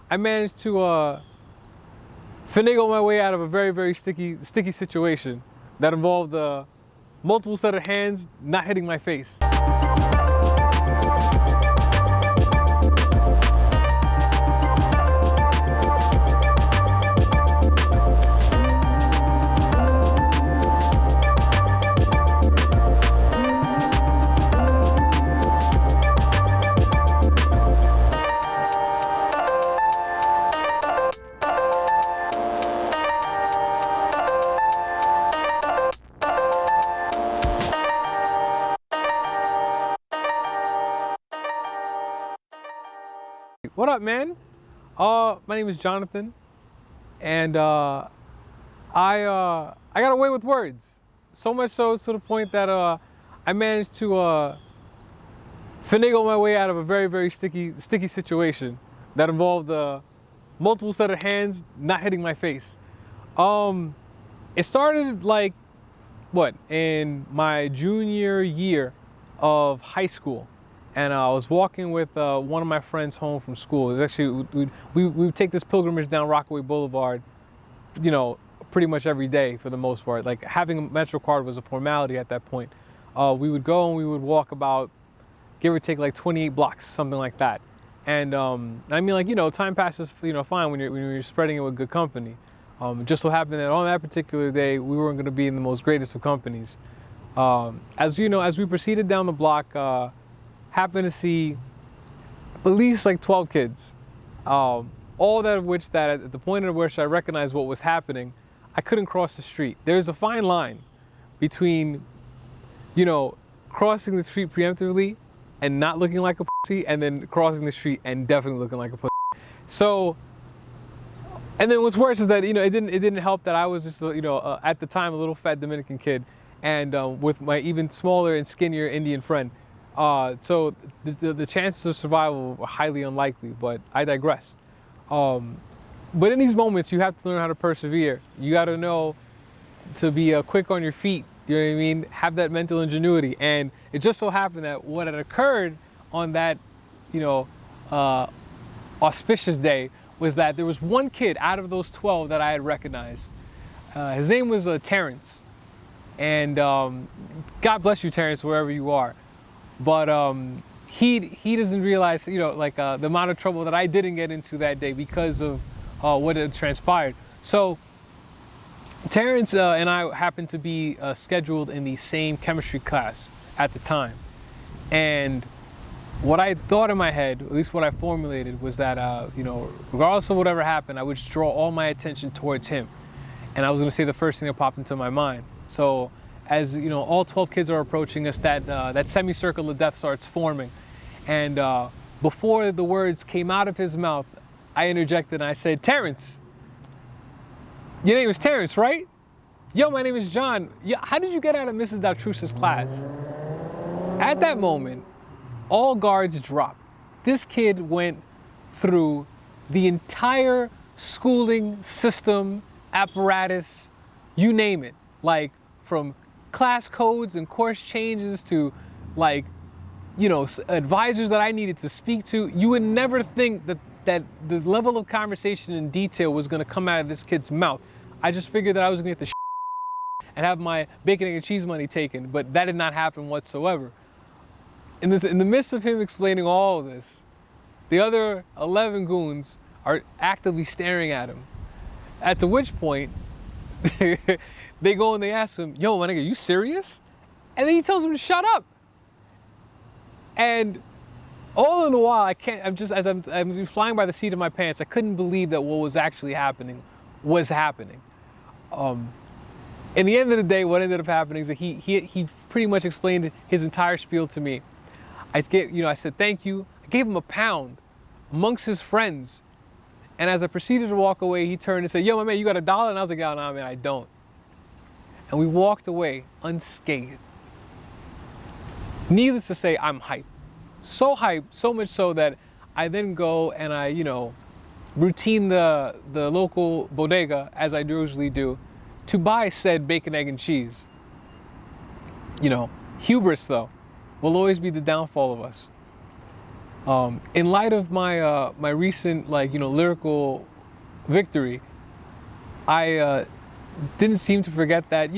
I managed to finagle my way out of a very, very sticky situation that involved multiple set of hands not hitting my face. What up, man? My name is Jonathan, and I got away with words. So much so to the point that I managed to finagle my way out of a very, very sticky situation that involved multiple set of hands not hitting my face. It started like in my junior year of high school. And I was walking with one of my friends home from school. It was actually, we would take this pilgrimage down Rockaway Boulevard, you know, pretty much every day for the most part. Like having a Metro card was a formality at that point. We would go and we would walk about, give or take like 28 blocks, something like that. And I mean, like, you know, time passes, you know, fine when you're spreading it with good company. It just so happened that on that particular day, we weren't going to be in the most greatest of companies. As you know, as we proceeded down the block, happened to see at least like 12 kids, all that of which that at the point at which I recognized what was happening, I couldn't cross the street. There's a fine line between, you know, crossing the street preemptively and not looking like a pussy, and then crossing the street and definitely looking like a pussy. So, and then what's worse is that, you know, it didn't help that I was just, you know, at the time a little fat Dominican kid, and with my even smaller and skinnier Indian friend. So the chances of survival were highly unlikely, but I digress. But in these moments, you have to learn how to persevere. You got to know to be quick on your feet, you know what I mean? Have that mental ingenuity. And it just so happened that what had occurred on that, you know, auspicious day was that there was one kid out of those 12 that I had recognized. His name was Terrence. And God bless you, Terrence, wherever you are. But he doesn't realize, you know, like the amount of trouble that I didn't get into that day because of what had transpired. So Terrence and I happened to be scheduled in the same chemistry class at the time. And what I thought in my head, at least what I formulated, was that, you know, regardless of whatever happened, I would just draw all my attention towards him. And I was going to say the first thing that popped into my mind. So as you know, all 12 kids are approaching us, that semicircle of death starts forming. And before the words came out of his mouth, I interjected and I said, "Terrence, your name is Terrence, right? Yo, my name is John. Yeah, how did you get out of Mrs. Daltruce's class?" At that moment, all guards dropped. This kid went through the entire schooling system, apparatus, you name it, like from class codes and course changes to, like, you know, advisors that I needed to speak to. You would never think that the level of conversation and detail was going to come out of this kid's mouth. I just figured that I was going to get the and have my bacon, egg, and cheese money taken, but that did not happen whatsoever. In the midst of him explaining all of this, the other 11 goons are actively staring at him. At to which point, they go and they ask him, "Yo, my nigga, you serious?" And then he tells them to shut up. And all in the while, as I'm flying by the seat of my pants, I couldn't believe that what was actually happening was happening. In the end of the day, what ended up happening is that he pretty much explained his entire spiel to me. I said thank you. I gave him £1 amongst his friends. And as I proceeded to walk away, he turned and said, "Yo, my man, you got $1?" And I was like, "Oh, nah, man, I don't." And we walked away unscathed. Needless to say, I'm hyped. So hyped, so much so that I then go and I, you know, routine the local bodega, as I usually do, to buy said bacon, egg, and cheese. You know, hubris, though, will always be the downfall of us. In light of my my recent lyrical victory, I didn't seem to forget that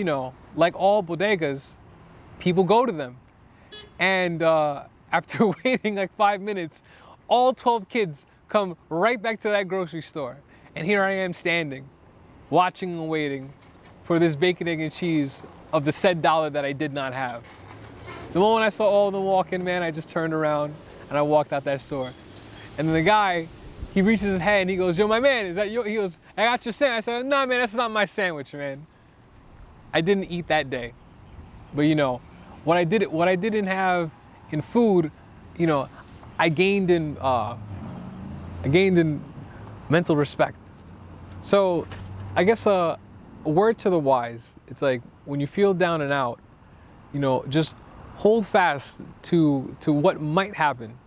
like all bodegas, people go to them. And after waiting like 5 minutes, all 12 kids come right back to that grocery store. And here I am standing, watching and waiting for this bacon, egg, and cheese of the said dollar that I did not have. The moment I saw all of them walk in, man, I just turned around and I walked out that store. And then the guy, he reaches his hand and he goes, "Yo, my man, is that you?" He goes, "I got your sandwich." I said, "Nah, man, that's not my sandwich, man." I didn't eat that day. But what I didn't have in food, I gained in mental respect. So I guess a word to the wise, it's like when you feel down and out, just hold fast to what might happen,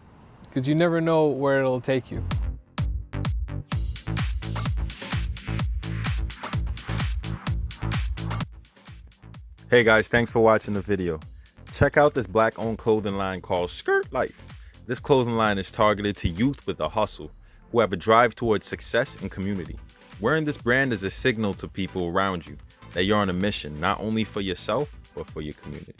because you never know where it'll take you. Hey guys, thanks for watching the video. Check out this black-owned clothing line called Skirt Life. This clothing line is targeted to youth with a hustle, who have a drive towards success and community. Wearing this brand is a signal to people around you that you're on a mission, not only for yourself, but for your community.